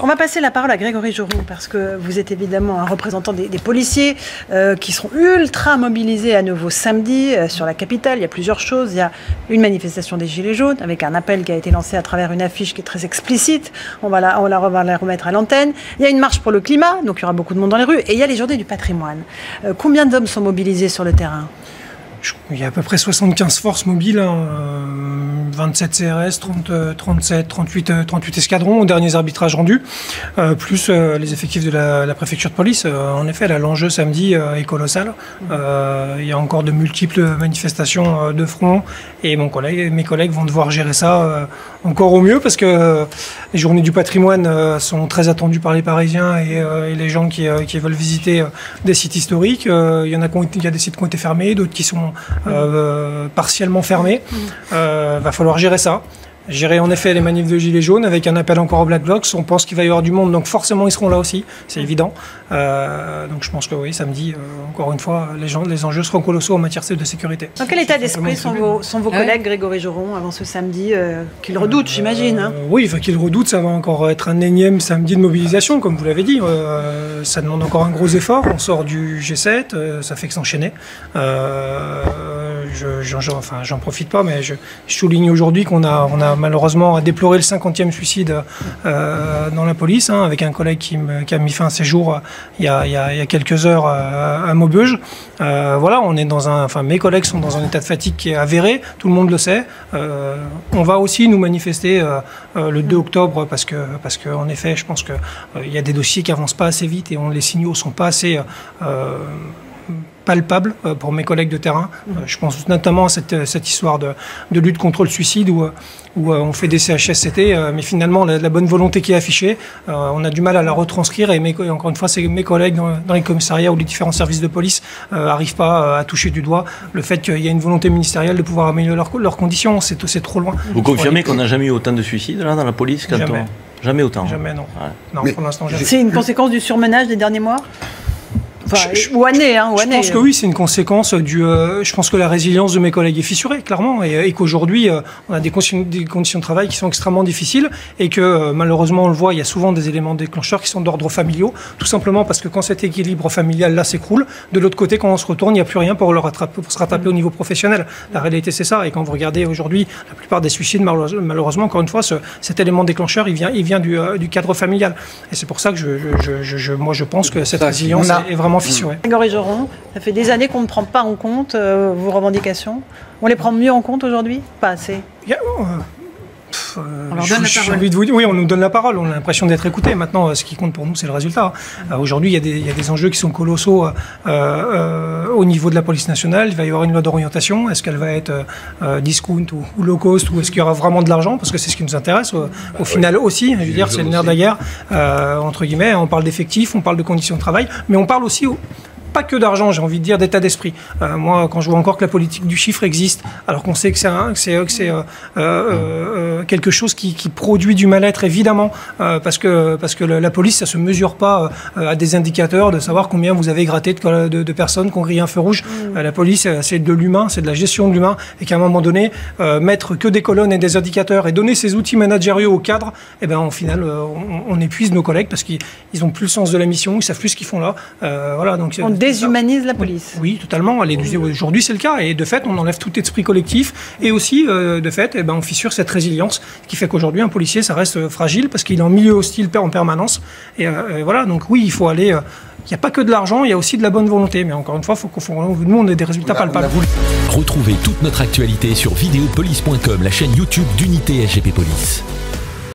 On va passer la parole à Grégory Joron, parce que vous êtes évidemment un représentant des policiers qui seront ultra mobilisés à nouveau samedi sur la capitale. Il y a plusieurs choses. Il y a une manifestation des Gilets jaunes avec un appel qui a été lancé à travers une affiche qui est très explicite. On va la remettre à l'antenne. Il y a une marche pour le climat, donc il y aura beaucoup de monde dans les rues. Et il y a les journées du patrimoine. Combien d'hommes sont mobilisés sur le terrain ? Il y a à peu près 75 forces mobiles, 27 CRS, 37, 38 escadrons aux derniers arbitrages rendus, plus les effectifs de la préfecture de police. En effet, là, l'enjeu samedi est colossal. Il y a encore de multiples manifestations de front et mes collègues vont devoir gérer ça encore au mieux parce que les journées du patrimoine sont très attendues par les Parisiens et les gens qui veulent visiter des sites historiques. Il y a des sites qui ont été fermés, d'autres qui sont partiellement fermés. Va falloir gérer ça. Gérer en effet les manifs de Gilets jaunes avec un appel encore aux Black Blocs. On pense qu'il va y avoir du monde, donc forcément ils seront là aussi, c'est évident. Donc je pense que oui, samedi, encore une fois, les enjeux seront colossaux en matière de sécurité. Dans quel état d'esprit sont vos collègues, Grégory Joron, avant ce samedi qu'ils redoutent, j'imagine hein. Oui, enfin qu'ils redoutent, ça va encore être un énième samedi de mobilisation, comme vous l'avez dit. Ça demande encore un gros effort. On sort du G7, ça fait que s'enchaîner. J'en profite pas, mais je souligne aujourd'hui qu'on a malheureusement déploré le 50e suicide dans la police, hein, avec un collègue qui a mis fin à ses jours il y a quelques heures à Maubeuge. Voilà, mes collègues sont dans un état de fatigue qui est avéré, tout le monde le sait. On va aussi nous manifester le 2 octobre parce que en effet, je pense qu'il y a des dossiers qui avancent pas assez vite et les signaux sont pas assez palpable pour mes collègues de terrain. Je pense notamment à cette histoire de lutte contre le suicide où on fait des CHSCT, mais finalement la bonne volonté qui est affichée, on a du mal à la retranscrire et encore une fois, c'est mes collègues dans les commissariats ou les différents services de police n'arrivent pas à toucher du doigt le fait qu'il y a une volonté ministérielle de pouvoir améliorer leurs conditions. C'est trop loin. Vous confirmez qu'on n'a jamais eu autant de suicides là, dans la police Jamais autant. Jamais, non. Ouais. Non, pour l'instant, jamais. C'est une conséquence du surmenage des derniers mois ? Ou année. Je pense que oui, c'est une conséquence je pense que la résilience de mes collègues est fissurée, clairement, et qu'aujourd'hui, on a des conditions de travail qui sont extrêmement difficiles, et que malheureusement, on le voit, il y a souvent des éléments déclencheurs qui sont d'ordre familiaux, tout simplement parce que quand cet équilibre familial-là s'écroule, de l'autre côté, quand on se retourne, il n'y a plus rien pour se rattraper au niveau professionnel. La réalité, c'est ça, et quand vous regardez aujourd'hui, la plupart des suicides, malheureusement, encore une fois, cet élément déclencheur, il vient du cadre familial. Et c'est pour ça que moi, je pense que cette résilience est vraiment fissurée. Grégory Joron, ça fait des années qu'on ne prend pas en compte vos revendications. On les prend mieux en compte aujourd'hui ? Pas assez. On leur donne la parole. Oui, on nous donne la parole, on a l'impression d'être écoutés. Maintenant, ce qui compte pour nous, c'est le résultat. Aujourd'hui, il y a des enjeux qui sont colossaux au niveau de la police nationale. Il va y avoir une loi d'orientation. Est-ce qu'elle va être discount ou low cost, ou est-ce qu'il y aura vraiment de l'argent? Parce que c'est ce qui nous intéresse au final aussi. Je veux dire, c'est le nerf de la guerre, entre guillemets. On parle d'effectifs, on parle de conditions de travail, mais on parle aussi pas que d'argent, j'ai envie de dire, d'état d'esprit. Moi, quand je vois encore que la politique du chiffre existe, alors qu'on sait que c'est quelque chose qui produit du mal-être, évidemment, parce que la police, ça se mesure pas à des indicateurs de savoir combien vous avez gratté de personnes qui ont grillé un feu rouge. La police, c'est de l'humain, c'est de la gestion de l'humain, et qu'à un moment donné, mettre que des colonnes et des indicateurs et donner ces outils managériaux au cadre, et ben, au final, on épuise nos collègues parce qu'ils ont plus le sens de la mission, ils savent plus ce qu'ils font là. Voilà, donc on déshumanise la police. Oui, totalement. Aujourd'hui, c'est le cas. Et de fait, on enlève tout esprit collectif. Et aussi, de fait, on fissure cette résilience qui fait qu'aujourd'hui, un policier, ça reste fragile parce qu'il est en milieu hostile en permanence. Et voilà, donc oui, il faut aller... Il n'y a pas que de l'argent, il y a aussi de la bonne volonté. Mais encore une fois, nous, on ait des résultats palpables. Retrouvez toute notre actualité sur videopolice.com, la chaîne YouTube d'Unité SGP Police.